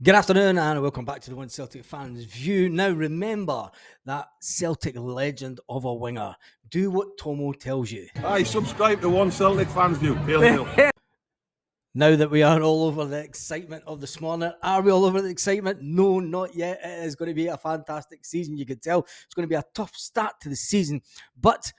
Good afternoon and welcome back to the One Celtic Fans View. Now remember that Celtic legend of a winger. Do what Tomo tells you. Aye, subscribe to One Celtic Fans View. Hail, hail. Now that we are all over the excitement of this morning, are we all over the excitement? No, not yet. It is going to be a fantastic season. You can tell it's going to be a tough start to the season, but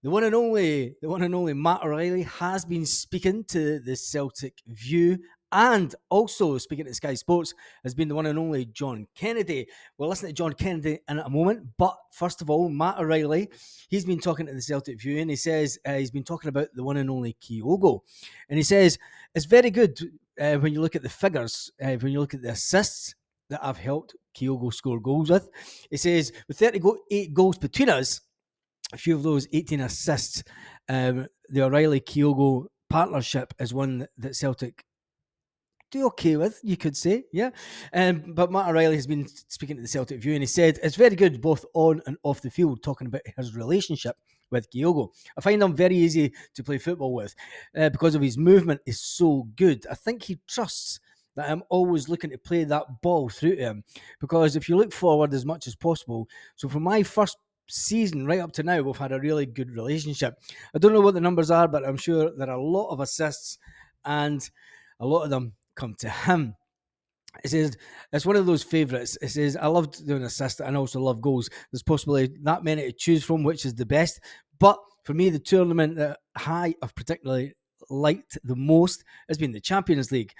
the one and only Matt Reilly has been speaking to the Celtic View, and also speaking to Sky Sports has been the one and only John Kennedy. We'll listen to John Kennedy in a moment, but first of all, Matt Reilly, he's been talking to the Celtic View, and he says he's been talking about the one and only Kygo, and he says it's very good when you look at the figures, when you look at the assists that I've helped Kygo score goals with. He says with 38 goals between us, a few of those 18 assists, the O'Reilly-Kyogo partnership is one that Celtic do okay with, you could say, yeah. But Matt Reilly has been speaking to the Celtic View, and he said it's very good both on and off the field, talking about his relationship with Kygo. I find him very easy to play football with because of his movement is so good. I think he trusts that I'm always looking to play that ball through to him, because if you look forward as much as possible, so from my first season right up to now, we've had a really good relationship. I don't know what the numbers are, but I'm sure there are a lot of assists, and a lot of them come to him. It says it's one of those favourites. It says I love doing assists and I also love goals. There's possibly that many to choose from, which is the best. But for me, the tournament that I've particularly liked the most has been the Champions League,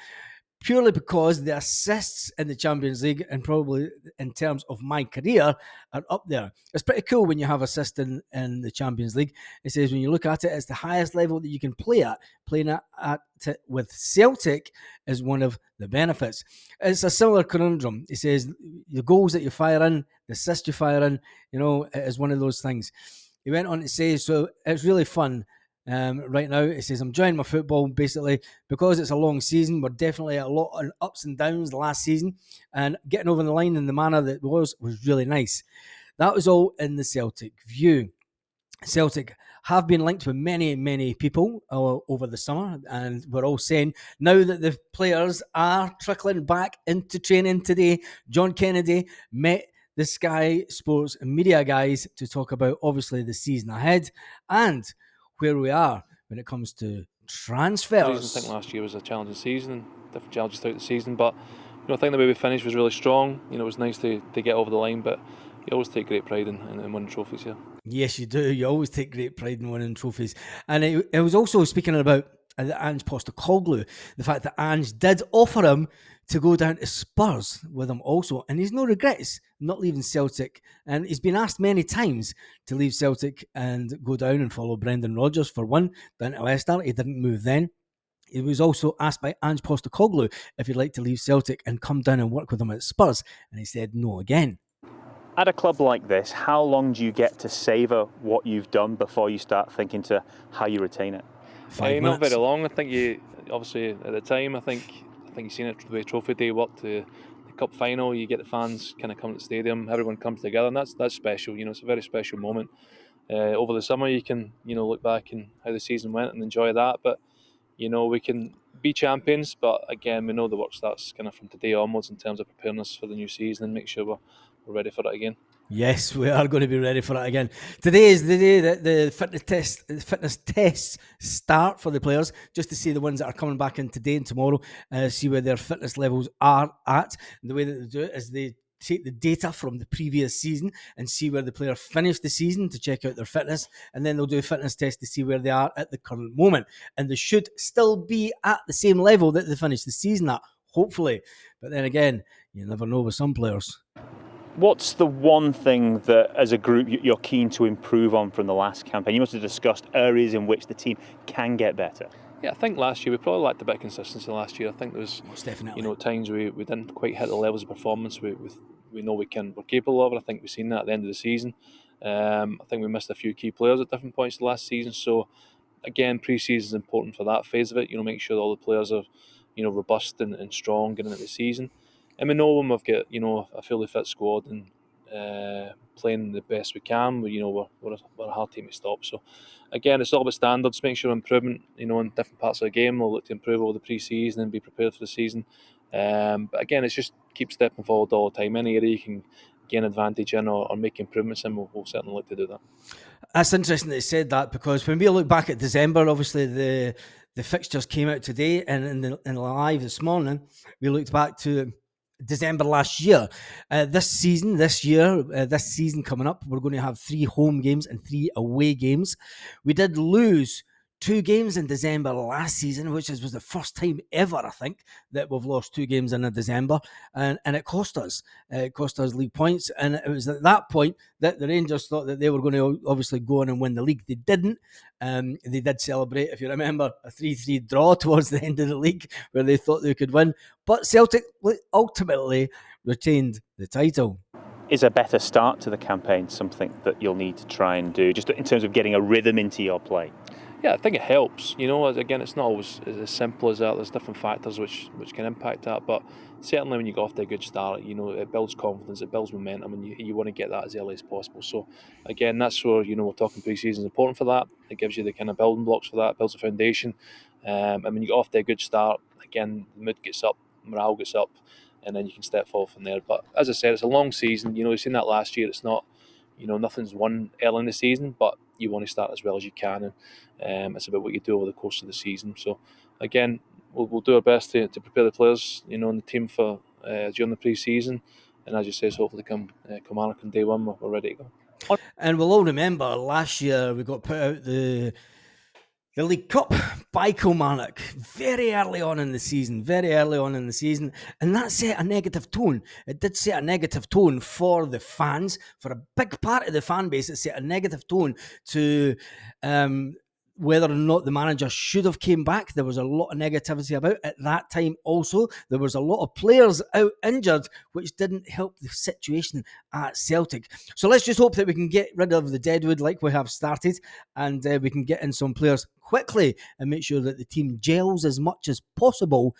purely because the assists in the Champions League, and probably in terms of my career, are up there. It's pretty cool when you have assists in the Champions League. It says when you look at it, it's the highest level that you can play at. Playing at it with Celtic is one of the benefits. It's a similar conundrum. It says the goals that you fire in, the assists you fire in, it is one of those things. He went on to say, so it's really fun. Right now, it says I'm enjoying my football basically because it's a long season. We're definitely a lot of ups and downs last season, and getting over the line in the manner that was really nice. That was all in the Celtic View. Celtic have been linked with many people over the summer, and we're all saying now that the players are trickling back into training today. John Kennedy met the Sky Sports media guys to talk about obviously the season ahead and where we are when it comes to transfers. I think last year was a challenging season and different challenges throughout the season, but I think the way we finished was really strong. It was nice to get over the line, but you always take great pride in winning trophies here. Yes, you do. You always take great pride in winning trophies. And it was also speaking about Ange Postecoglou, the fact that Ange did offer him to go down to Spurs with him also, and he's no regrets not leaving Celtic. And he's been asked many times to leave Celtic and go down and follow Brendan Rodgers for one, down to Leicester. He didn't move then. He was also asked by Ange Postecoglou if he'd like to leave Celtic and come down and work with him at Spurs, and he said no again. At a club like this, how long do you get to savour what you've done before you start thinking to how you retain it? 5 minutes. Not very long. I think you obviously at the time. I think you've seen it the way Trophy Day worked. The cup final, you get the fans kind of come to the stadium. Everyone comes together, and that's special. It's a very special moment. Over the summer, you can look back and how the season went and enjoy that. But we can be champions, but again, we know the work starts kind of from today onwards in terms of preparing us for the new season and make sure we're ready for it again. Yes, we are going to be ready for it again. Today is the day that the fitness tests start for the players, just to see the ones that are coming back in today and tomorrow, see where their fitness levels are at. And the way that they do it is they take the data from the previous season and see where the player finished the season to check out their fitness, and then they'll do a fitness test to see where they are at the current moment. And they should still be at the same level that they finished the season at, hopefully. But then again, you never know with some players. What's the one thing that, as a group, you're keen to improve on from the last campaign? You must have discussed areas in which the team can get better. Yeah, I think last year we probably lacked a bit of consistency last year. I think there was, Most definitely, at times we didn't quite hit the levels of performance we know we're capable of. And I think we've seen that at the end of the season. I think we missed a few key players at different points of the last season. So again, pre-season is important for that phase of it. Make sure all the players are, robust and strong getting into the season. And we know when we've got, a fully fit squad and playing the best we can, we're a hard team to stop. So again, it's all about standards, make sure improvement, in different parts of the game. We'll look to improve over the pre-season and be prepared for the season. But again, it's just keep stepping forward all the time. Any area you can gain advantage in or make improvements in, we'll certainly look to do that. That's interesting that you said that, because when we look back at December, obviously the fixtures came out today, and in live this morning, we looked back to December last year. This season coming up, we're going to have 3 home games and 3 away games. We did lose 2 games in December last season, which was the first time ever, I think, that we've lost 2 games in a December, and it cost us. It cost us league points, and it was at that point that the Rangers thought that they were going to obviously go on and win the league. They didn't. They did celebrate, if you remember, a 3-3 draw towards the end of the league where they thought they could win. But Celtic ultimately retained the title. Is a better start to the campaign something that you'll need to try and do, just in terms of getting a rhythm into your play? Yeah, I think it helps. Again, it's not always as simple as that. There's different factors which can impact that. But certainly when you get off to a good start, it builds confidence, it builds momentum, and you want to get that as early as possible. So again, that's where, we're talking pre-season is important for that. It gives you the kind of building blocks for that, builds a foundation. And when you get off to a good start, again, the mood gets up, morale gets up, and then you can step forward from there. But as I said, it's a long season. We've seen that last year. It's not, nothing's won early in the season, but you want to start as well as you can, and it's about what you do over the course of the season. So again, we'll do our best to prepare the players, and the team for during the pre-season, and as you say, hopefully come Kilmarnock day one, we're ready to go. And we'll all remember last year we got put out the League Cup by Kilmarnock very early on in the season, and that set a negative tone. It did set a negative tone for the fans, for a big part of the fan base. It set a negative tone to whether or not the manager should have came back. There was a lot of negativity about at that time. Also, there was a lot of players out injured, which didn't help the situation at Celtic. So let's just hope that we can get rid of the deadwood like we have started, and we can get in some players quickly and make sure that the team gels as much as possible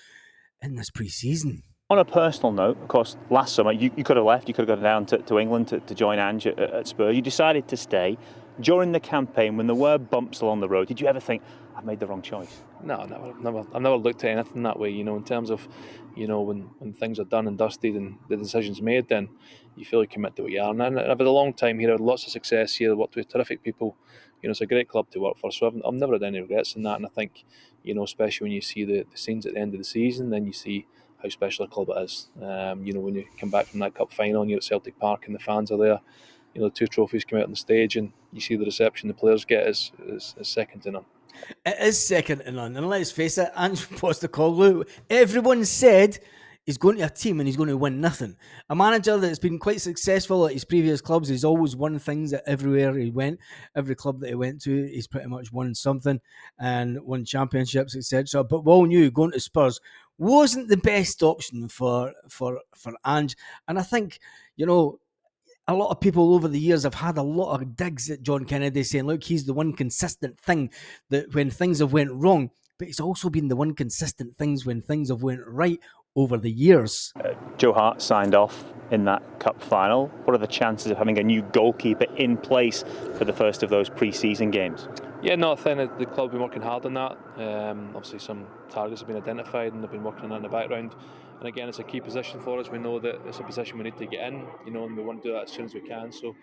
in this pre-season. On a personal note, of course, last summer you could have left, you could have gone down to England to join Ange at Spurs. You decided to stay. During the campaign, when there were bumps along the road, did you ever think, I've made the wrong choice? No, never. I've never looked at anything that way. In terms of, when things are done and dusted and the decision's made, then you fully commit to what you are. And I've had a long time here, I've had lots of success here, worked with terrific people. It's a great club to work for. So I've never had any regrets in that. And I think, especially when you see the scenes at the end of the season, then you see how special a club it is. When you come back from that cup final and you're at Celtic Park and the fans are there, the 2 trophies come out on the stage and you see the reception the players get is second to none. It is second to none. And let's face it, Ange Postecoglou, everyone said he's going to a team and he's going to win nothing. A manager that's been quite successful at his previous clubs, he's always won things at everywhere he went. Every club that he went to, he's pretty much won something and won championships, etc. But we all knew going to Spurs wasn't the best option for Ange. And I think, a lot of people over the years have had a lot of digs at John Kennedy saying, look, he's the one consistent thing that when things have went wrong, but he's also been the one consistent things when things have went right over the years. Joe Hart signed off in that cup final. What are the chances of having a new goalkeeper in place for the first of those pre-season games? Yeah, no, I think the club have been working hard on that. Obviously some targets have been identified and they've been working on that in the background. And again, it's a key position for us. We know that it's a position we need to get in, and we want to do that as soon as we can. So,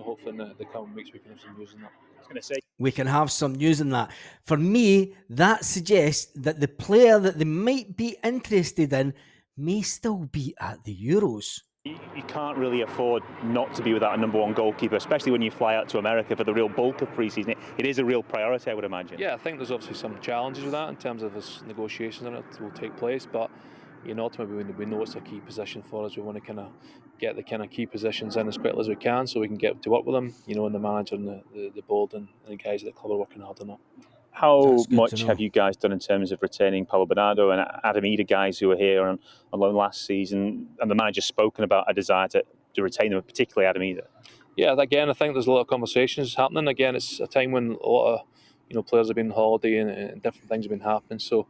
hopefully in the coming weeks we can have some news on that. I was going to say, we can have some news on that. For me, that suggests that the player that they might be interested in may still be at the Euros. You can't really afford not to be without a number one goalkeeper, especially when you fly out to America for the real bulk of pre-season. It is a real priority, I would imagine. Yeah, I think there's obviously some challenges with that in terms of this negotiations and it will take place, but ultimately we know it's a key position for us. We want to kind of get the kind of key positions in as quickly as we can so we can get to work with them, and the manager and the board and the guys at the club are working hard on that. How much have you guys done in terms of retaining Paulo Bernardo and Adam Ida, guys who were here on loan last season, and the manager's spoken about a desire to retain them, particularly Adam Ida? Yeah, again, I think there's a lot of conversations happening. Again, it's a time when a lot of players have been on holiday and different things have been happening. So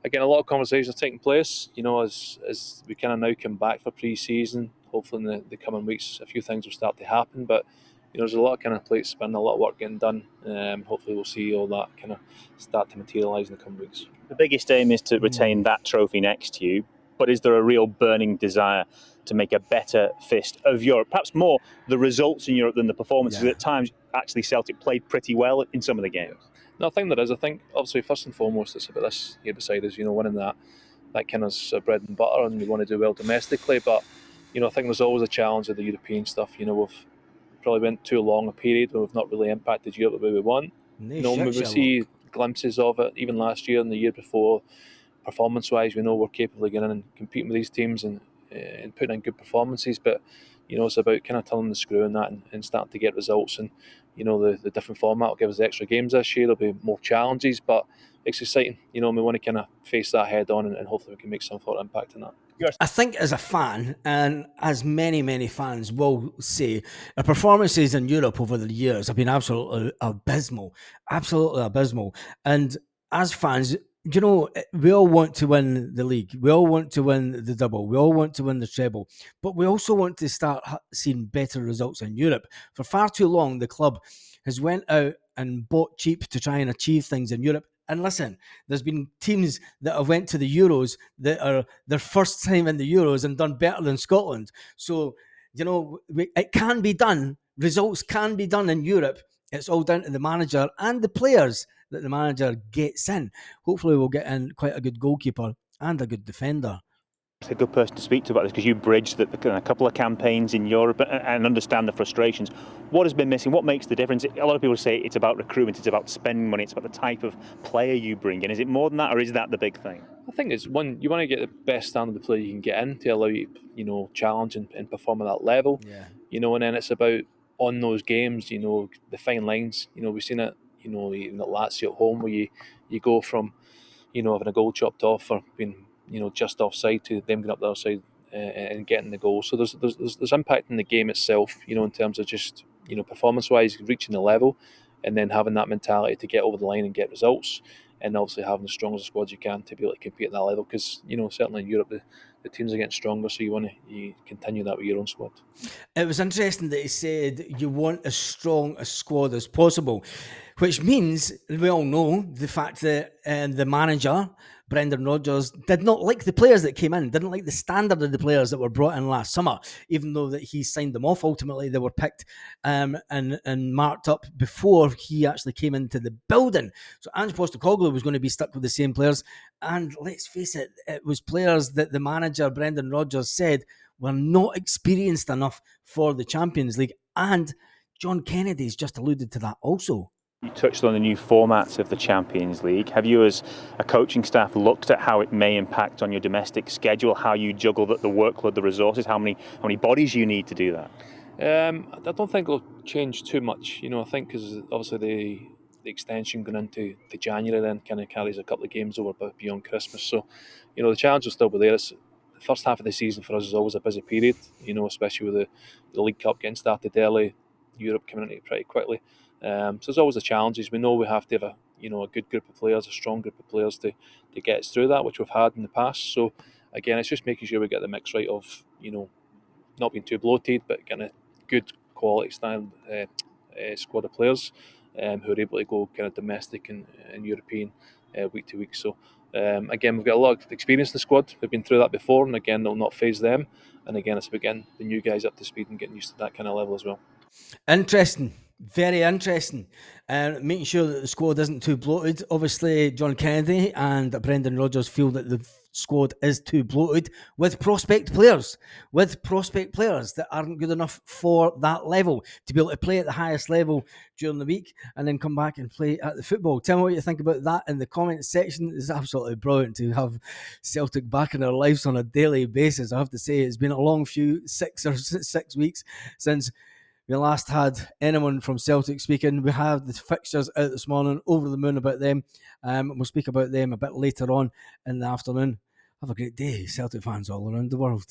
again, a lot of conversations are taking place, as we kind of now come back for pre-season. Hopefully in the coming weeks a few things will start to happen, but there's a lot of kind of plates spinning, a lot of work getting done. Hopefully we'll see all that kind of start to materialise in the coming weeks. The biggest aim is to retain that trophy next to you, but is there a real burning desire to make a better fist of Europe? Perhaps more the results in Europe than the performances. At times, actually, Celtic played pretty well in some of the games. No, I think there is. I think, obviously, first and foremost, it's about this here beside us, winning that kind of bread and butter, and we want to do well domestically. But, I think there's always a challenge with the European stuff. We've probably went too long a period where we've not really impacted Europe the way we want. Maybe we see glimpses of it even last year and the year before. Performance-wise, we know we're capable of getting in and competing with these teams and putting in good performances. But it's about kind of turning the screw on that and starting to get results. And the different format will give us extra games this year. There'll be more challenges, but it's exciting. We want to kind of face that head on and hopefully we can make some sort of impact in that. I think as a fan, and as many fans will say, our performances in Europe over the years have been absolutely abysmal. And as fans, we all want to win the league. We all want to win the double. We all want to win the treble. But we also want to start seeing better results in Europe. For far too long, the club has went out and bought cheap to try and achieve things in Europe. And listen, there's been teams that have went to the Euros that are their first time in the Euros and done better than Scotland. So, it can be done. Results can be done in Europe. It's all down to the manager and the players that the manager gets in. Hopefully we'll get in quite a good goalkeeper and a good defender. A good person to speak to about this because you bridged a couple of campaigns in Europe and understand the frustrations. What has been missing? What makes the difference? A lot of people say it's about recruitment, it's about spending money, it's about the type of player you bring in. Is it more than that, or is that the big thing? I think it's one, you want to get the best standard of player you can get in to allow you, challenge and perform at that level. Yeah. And then it's about on those games, the fine lines. We've seen it, even at Lazio at home where you go from, having a goal chopped off or being just offside to them getting up the other side and getting the goal. So there's impact in the game itself, in terms of just performance-wise reaching the level, and then having that mentality to get over the line and get results, and obviously having the strongest squad you can to be able to compete at that level. Because certainly in Europe the teams are getting stronger, so you continue that with your own squad. It was interesting that he said you want as strong a squad as possible, which means we all know the fact that the manager, Brendan Rodgers, did not like the players that came in, didn't like the standard of the players that were brought in last summer, even though that he signed them off. Ultimately, they were picked and marked up before he actually came into the building. So Ange Postecoglou was going to be stuck with the same players. And let's face it, it was players that the manager, Brendan Rodgers, said were not experienced enough for the Champions League. And John Kennedy's just alluded to that also. You touched on the new formats of the Champions League. Have you, as a coaching staff, looked at how it may impact on your domestic schedule, how you juggle the workload, the resources, how many bodies you need to do that? I don't think it'll change too much. I think because obviously the extension going into January then kind of carries a couple of games over beyond Christmas. So, the challenge will still be there. The first half of the season for us is always a busy period, especially with the League Cup getting started early, Europe coming into it pretty quickly. So there's always the challenges. We know we have to have a good group of players, a strong group of players to get us through that, which we've had in the past. So again, it's just making sure we get the mix right of not being too bloated, but getting a good quality style squad of players who are able to go kind of domestic and European week to week. So again, we've got a lot of experience in the squad. We've been through that before, and again, they'll not phase them. And again, it's about getting the new guys up to speed and getting used to that kind of level as well. Interesting. Very interesting. And making sure that the squad isn't too bloated. Obviously, John Kennedy and Brendan Rodgers feel that the squad is too bloated with prospect players that aren't good enough for that level to be able to play at the highest level during the week and then come back and play at the football. Tell me what you think about that in the comments section. It's absolutely brilliant to have Celtic back in our lives on a daily basis. I have to say, it's been a long few 6 weeks since we last had anyone from Celtic speaking. We have the fixtures out this morning, over the moon about them. We'll speak about them a bit later on in the afternoon. Have a great day, Celtic fans all around the world.